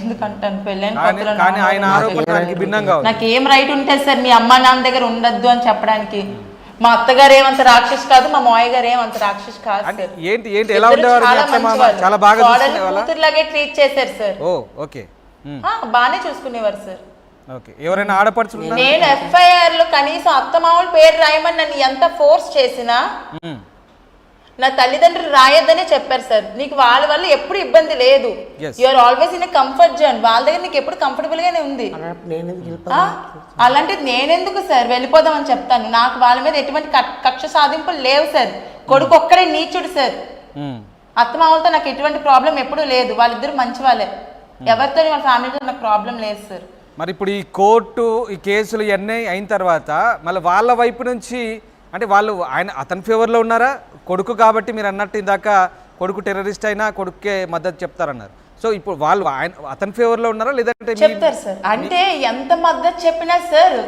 ఎందుకంటాను పెళ్ళైన నాకేం రైట్ ఉంటుంది సార్ మీ అమ్మ నాన్న దగ్గర ఉండద్దు అని చెప్పడానికి? మా అత్తగారు ఏమంత రాక్షస్ కాదు, మా మావయ్య గారు ఏమంత రాక్షస్ కాదు సార్. కూతురులాగే ట్రీట్ చేశారు సార్. బానే చూసుకునేవారు సార్. నేను ఎఫ్ఐఆర్ లో కనీసం అత్తమామల పేరు రాయమని నన్ను ఎంత ఫోర్స్ చేసినా నా తల్లిదండ్రులు రాయొద్దనే చెప్పారు సార్. నీకు వాళ్ళ వల్ల ఎప్పుడు ఇబ్బంది లేదు, you're always in comfort zone, వాళ్ళ దగ్గర నీకు ఎప్పుడు కంఫర్టబుల్ గానే ఉంది. అలాంటిది నేనెందుకు సార్ వెళ్ళిపోదామని చెప్తాను? నాకు వాళ్ళ మీద ఎటువంటి కక్ష సాధింపులు లేవు సార్. కొడుకు ఒక్కడే నీచుడు సార్. అత్తమామలతో నాకు ఎటువంటి ప్రాబ్లం ఎప్పుడూ లేదు, వాళ్ళిద్దరు మంచి వాళ్ళే, ఎవరితో వాళ్ళ ఫ్యామిలీతో నాకు ప్రాబ్లం లేదు సార్. మరి ఇప్పుడు ఈ కోర్టు ఈ కేసులు ఇవన్నీ అయిన తర్వాత మళ్ళీ వాళ్ళ వైపు నుంచి అంటే వాళ్ళు అతని ఫేవర్లో ఉన్నారా? కొడుకు కాబట్టి మీరు అన్నట్టు ఇందాక కొడుకు టెర్రరిస్ట్ అయినా కొడుకే మద్దతు చెప్తారన్నారు. సో ఇప్పుడు వాళ్ళు అతని ఫేవర్లో ఉన్నారా లేదంటే చెప్తారు సార్? అంటే ఎంత మద్దతు చెప్పినా సార్,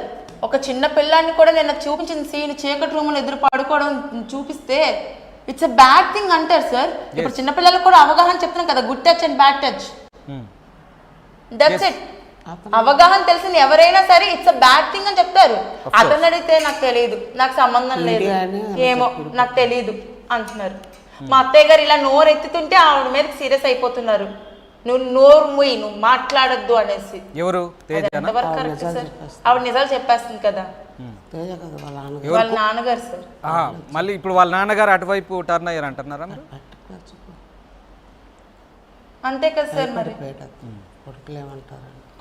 ఒక చిన్న పిల్లాన్ని కూడా నేను చూపించిన సీన్ చీకటి రూములు ఎదురు పడుకోవడం చూపిస్తే ఇట్స్ ఎ బ్యాడ్ థింగ్ అంటారు సార్. ఇప్పుడు చిన్న పిల్లలకు కూడా అవగాహన చెప్తున్నాం కదా, good touch and bad touch, that's it. అవగాహన తెలిసిన ఎవరైనా సరే ఇట్స్ అ బ్యాడ్ థింగ్ అని చెప్తారు. అతను అడిగితే నాకు తెలియదు, నాకు సంబంధం లేదు, ఏమో నాకు తెలియదు అంటున్నారు. మా అత్తయ్య గారు ఇలా నోరు ఎత్తుతుంటే ఆవిడ మీద సీరియస్ అయిపోతున్నారు. నువ్వు నోరు ముయ్యి, నువ్వు మాట్లాడొద్దు అనేసి. ఎవరు? ఎంతవరకు కరెక్ట్ సార్? ఆవిడ నిజాలు చెప్పేస్తుంది కదా. వాళ్ళ నాన్నగారు సార్. మళ్ళీ ఇప్పుడు వాళ్ళ నాన్నగారు అటువైపు టర్న్ అయ్యారు అంటున్నారా? అంతే కదా సార్. మరి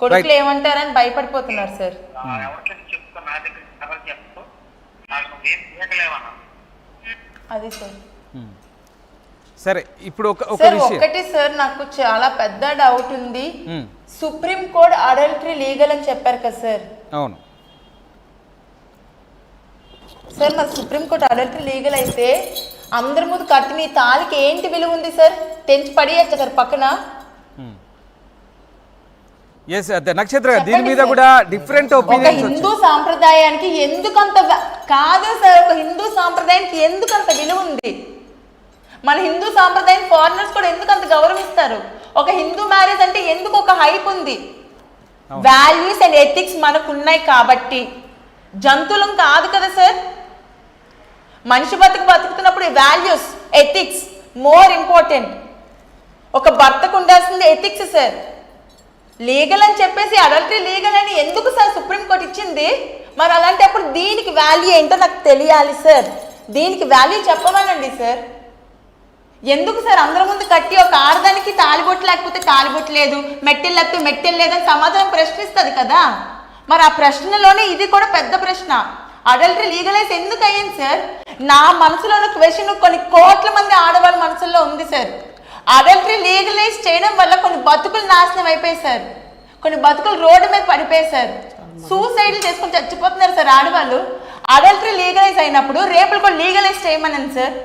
కొడుకులు ఏమంటారని భయపడిపోతున్నారు సార్. అది సార్. సరే ఇప్పుడు ఒకటి సార్, నాకు చాలా పెద్ద డౌట్ ఉంది. సుప్రీం కోర్ట్ అడల్టరీ లీగల్ అని చెప్పారు కదా సార్. అవును సార్, మరి సుప్రీం కోర్ట్ అడల్టరీ లీగల్ అయితే అందరి ముందు కట్టిన ఈ తాళికి ఏంటి విలువ ఉంది సార్? తెంచి పడేయచ్చా సార్ పక్కన? నక్షత్ర దీని మీద కూడా డిఫరెంట్ ఒపీనియన్స్. హిందూ సాంప్రదాయానికి ఎందుకంత కాదు సార్, ఒక హిందూ సాంప్రదాయానికి ఎందుకంత విలువ ఉంది? మన హిందూ సాంప్రదాయం ఫారినర్స్ కూడా ఎందుకంత గౌరవిస్తారు? ఒక హిందూ మ్యారేజ్ అంటే ఎందుకు ఒక హైప్ ఉంది? వాల్యూస్ అండ్ ఎథిక్స్ మనకు ఉన్నాయి కాబట్టి. జంతువులం కాదు కదా సార్. మనిషి బతుకుతున్నప్పుడు వాల్యూస్ ఎథిక్స్ మోర్ ఇంపార్టెంట్. ఒక భర్తకు ఉండాల్సింది ఎథిక్స్ సార్. లీగల్ అని చెప్పేసి అడల్టరీ లీగల్ అని ఎందుకు సార్ సుప్రీంకోర్టు ఇచ్చింది? మరి అలాంటప్పుడు దీనికి వాల్యూ ఏంటో నాకు తెలియాలి సార్. దీనికి వాల్యూ చెప్పమనండి సార్. ఎందుకు సార్ అందరి ముందు కట్టి ఒక ఆడదానికి తాలిబొట్టు లేకపోతే తాలిబొట్టు లేదు, మెట్టెలు లేకపోతే మెట్టెలు లేదని సమాధానం ప్రశ్నిస్తుంది కదా. మరి ఆ ప్రశ్నలోనే ఇది కూడా పెద్ద ప్రశ్న. అడల్టరీ లీగలైజ్ ఎందుకు అయ్యింది సార్? నా మనసులో క్వశ్చన్ కొన్ని కోట్ల మంది ఆడవాళ్ళ మనసులో ఉంది సార్. అడల్టరీ లీగలైజ్ చేయడం వల్ల కొన్ని బతుకులు నాశనం అయిపోయాయి సార్. కొన్ని బతుకులు రోడ్డు మీద పడిపోయాయి సార్. సూసైడ్లు చేసుకొని చచ్చిపోతున్నారు సార్ ఆడవాళ్ళు. అడల్టరీ లీగలైజ్ అయినప్పుడు రేపులు కూడా లీగలైజ్ చేయమనండి సార్.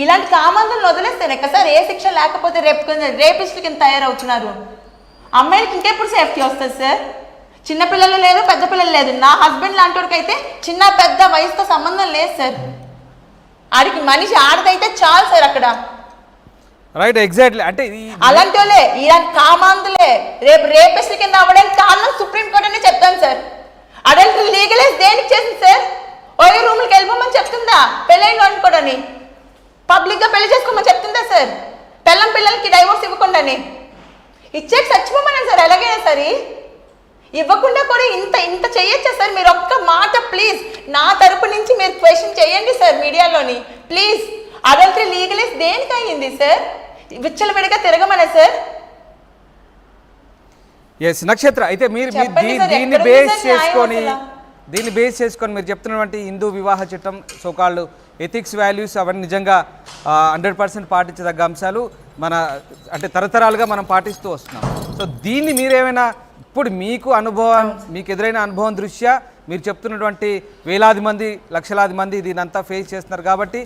ఇలాంటి కామందులను వదిలేస్తేనే కదా సార్ ఏ శిక్ష లేకపోతే రేపిస్టుల కింద తయారవుతున్నారు. అమ్మాయిలకి ఇంకెప్పుడు సేఫ్టీ వస్తుంది సార్? చిన్నపిల్లలు లేదు, పెద్ద పిల్లలు లేదు. నా హస్బెండ్ లాంటి వాడికి అయితే చిన్న పెద్ద వయసుతో సంబంధం లేదు సార్. ఆడికి మనిషి ఆడదైతే చాలు సార్ అక్కడ. Right, exactly. అంటే అలాంటి వాళ్ళే ఇలాంటి కామాంతులే రేపు రేపిస్ట్ కింద అవ్వడానికి కారణం సుప్రీంకోర్టు అనే చెప్తాను సార్. అడల్టరీ లీగలైజ్ దేనికి చేసింది సార్? ఓయో రూమ్కి వెళ్ళిపోమని చెప్తుందా? పెళ్ళైన అనుకోడని పబ్లిక్ గా పెళ్లి చేసుకోమని చెప్తుందా సార్? పిల్లలకి డైవోర్స్ ఇవ్వకుండాని ఇచ్చేకి చచ్చిపోమని సార్. ఎలాగైనా సరే ఇవ్వకుండా కూడా ఇంత చేయొచ్చా సార్? మీరు ఒక్క మాట ప్లీజ్ నా తరపు నుంచి మీరు క్వశ్చన్ చేయండి సార్ మీడియాలోని ప్లీజ్. అడల్టరీ లీగలైజ్ దేనికి అయ్యింది సార్? విచ్చలవిడిగా తిరగమనే సార్. ఎస్ నక్షత్ర, అయితే మీరు దీన్ని బేస్ చేసుకొని మీరు చెప్తున్నటువంటి హిందూ వివాహ చట్టం సోకాళ్ళు ఎథిక్స్ వాల్యూస్ అవన్నీ నిజంగా 100% పాటించదగ్గ అంశాలు మన అంటే తరతరాలుగా మనం పాటిస్తూ వస్తున్నాం. సో దీన్ని మీరేమైనా ఇప్పుడు మీకు ఎదురైన అనుభవం దృష్ట్యా మీరు చెప్తున్నటువంటి వేలాది మంది లక్షలాది మంది దీనంతా ఫేస్ చేస్తున్నారు కాబట్టి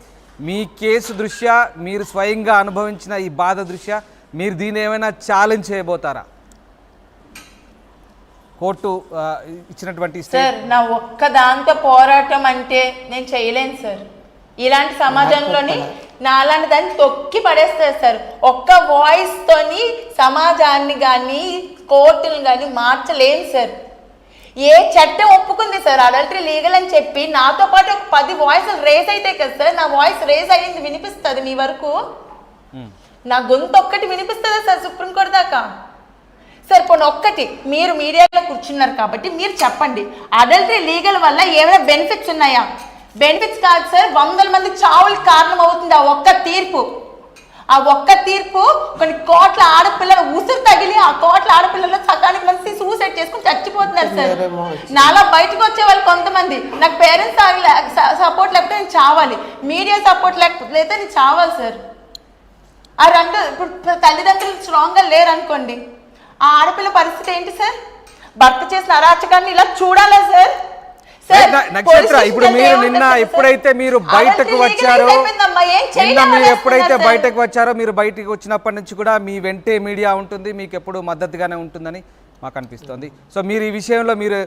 మీ కేసు దృష్ట్యా మీరు స్వయంగా అనుభవించిన ఈ బాధ దృష్ట్యా మీరు దీన్ని ఏమైనా ఛాలెంజ్ చేయబోతారా? కోర్టు ఇచ్చినటువంటి సార్ నా ఒక్క దాంతో పోరాటం అంటే నేను చేయలేను సార్. ఇలాంటి సమాజంలోని నాలాంటి దాన్ని తొక్కి పడేస్తారు సార్. ఒక్క వాయిస్ తోని సమాజాన్ని కానీ కోర్టులు కానీ మార్చలేం సార్. ఏ చట్టం ఒప్పుకుంది సార్ అడల్టరీ లీగల్ అని చెప్పి? నాతో పాటు ఒక 10 వాయిస్లు రేస్ అయితే కదా సార్ నా వాయిస్ రేస్ అయ్యింది, వినిపిస్తుంది మీ వరకు? నా గొంతు ఒక్కటి వినిపిస్తుందా సార్ సుప్రీంకోర్టు దాకా? సార్ పోనీ ఒక్కటి, మీరు మీడియాలో కూర్చున్నారు కాబట్టి మీరు చెప్పండి, అడల్టరీ లీగల్ వల్ల ఏమైనా బెనిఫిట్స్ ఉన్నాయా? బెనిఫిట్స్ కాదు సార్, 100 మంది చావులకు కారణం అవుతుంది ఆ ఒక్క తీర్పు. ఆ ఒక్క తీర్పు కొన్ని కోట్ల ఆడపిల్లలు ఉసురు తగిలి ఆ కోట్ల ఆడపిల్లలు సకానికి మంది సూసైడ్ చేసుకుని చచ్చిపోతున్నారు సార్. నాలా బయటకు వచ్చే వాళ్ళు కొంతమంది, నాకు పేరెంట్స్ సపోర్ట్ లేకపోతే నేను చావాలి, మీడియా సపోర్ట్ లేకపోతే నేను చావాలి సార్. ఆ రెండు ఇప్పుడు తల్లిదండ్రులు స్ట్రాంగ్గా లేరు అనుకోండి, ఆ ఆడపిల్ల పరిస్థితి ఏంటి సార్? భర్త చేసిన అరాచకాన్ని ఇలా చూడాలా సార్? నక్షత్ర, ఇప్పుడు మీరు నిన్న ఎప్పుడైతే మీరు బయటకు వచ్చారో, నిన్న మీరు ఎప్పుడైతే బయటకు వచ్చారో, మీరు బయటకు వచ్చినప్పటి నుంచి కూడా మీ వెంటే మీడియా ఉంటుంది, మీకు ఎప్పుడు మద్దతుగానే ఉంటుందని మాకు అనిపిస్తుంది. సో మీరు ఈ విషయంలో మీరు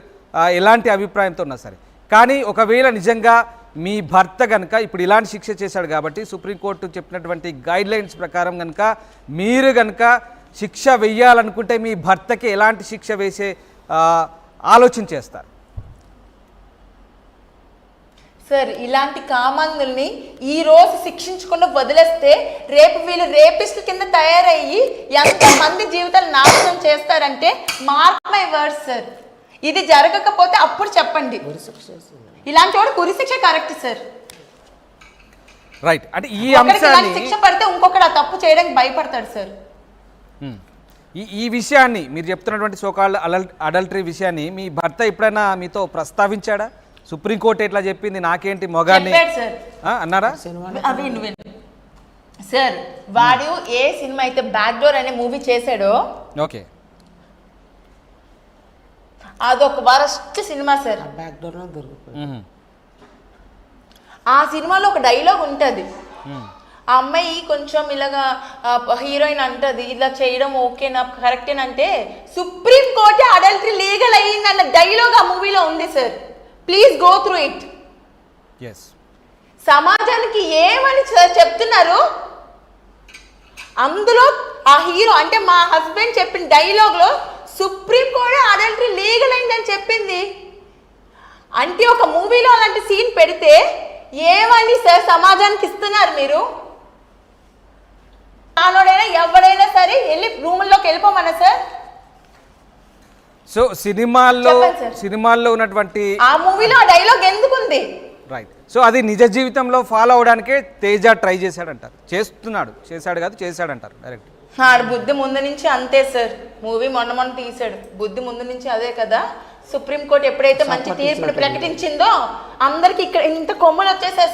ఎలాంటి అభిప్రాయంతో ఉన్నా సరే, కానీ ఒకవేళ నిజంగా మీ భర్త కనుక ఇప్పుడు ఇలాంటి శిక్ష చేశాడు కాబట్టి సుప్రీంకోర్టు చెప్పినటువంటి గైడ్ లైన్స్ ప్రకారం కనుక మీరు కనుక శిక్ష వెయ్యాలనుకుంటే మీ భర్తకి ఎలాంటి శిక్ష వేసే ఆలోచన చేస్తారు? సార్ ఇలాంటి కామందుల్ని ఈ రోజు శిక్షించకుండా వదిలేస్తే రేపు వీళ్ళు రేపిస్ట్ కింద తయారయ్యి ఎంతమంది జీవితాలు నాశనం చేస్తారంటే మార్క్ మై వర్డ్స్ సార్. ఇది జరగకపోతే అప్పుడు చెప్పండి. ఇలాంటి వాడు ఉరిశిక్ష కరెక్ట్ సార్. రైట్, అంటే ఈ అంశాన్ని శిక్ష పడితే ఇంకొకటి ఆ తప్పు చేయడానికి భయపడతాడు సార్. ఈ విషయాన్ని మీరు చెప్తున్నటువంటి సోకాల్డ్ అడల్టరీ విషయాన్ని మీ భర్త ఎప్పుడైనా మీతో ప్రస్తావించాడా? సుప్రీంకోర్టు ఎట్లా చెప్పింది, నాకేంటి మొగాన్ని అన్నారా? సార్ వాడు ఏ సినిమా అయితే బ్యాక్ డోర్ అనే మూవీ చేశాడో, ఓకే, అదొక వరస్ట్ సినిమా సార్. ఆ సినిమాలో ఒక డైలాగ్ ఉంటుంది, ఆ అమ్మాయి కొంచెం ఇలాగా హీరోయిన్ అంటది ఇలా చేయడం ఓకేనా కరెక్టేనంటే సుప్రీం కోర్టు అడల్టరీ లీగల్ అయ్యిందన్న డైలాగ్ ఆ మూవీలో ఉంది sir. Please go through it. సమాజానికి ఏమని చెప్తున్నారు అందులో? ఆ హీరో అంటే మా హస్బెండ్ చెప్పిన డైలాగ్ లో సుప్రీం కోర్టు అడల్టరీ లీగల్ అయిందని చెప్పింది అంటే ఒక మూవీలో అలాంటి సీన్ పెడితే ఏమని సార్ సమాజానికి ఇస్తున్నారు మీరు? నానోడైనా ఎవడైనా సరే వెళ్ళి రూముల్లోకి వెళ్ళిపోమన్నా సార్? సో సినిమాల్లో ఉన్నటువంటి ఆ మూవీలో ఆ డైలాగ్ ఎందుకుంది? రైట్, సో అది నిజ జీవితంలో ఫాలో అవడానికే తేజ ట్రై చేశాడంటారు, చేశాడు కాదు చేశాడంటారు డైరెక్ట్. ఆడు బుద్ధి ముందు నుంచి అంతే సార్. మూవీ మొన్న తీసాడు, బుద్ధి ముందు నుంచి అదే కదా. సుప్రీంకోర్టు ఎప్పుడైతే మంచి తీర్పును ప్రకటించిందో అందరికి ఇక్కడ ఇంత కొమ్ములు వచ్చేసాయి.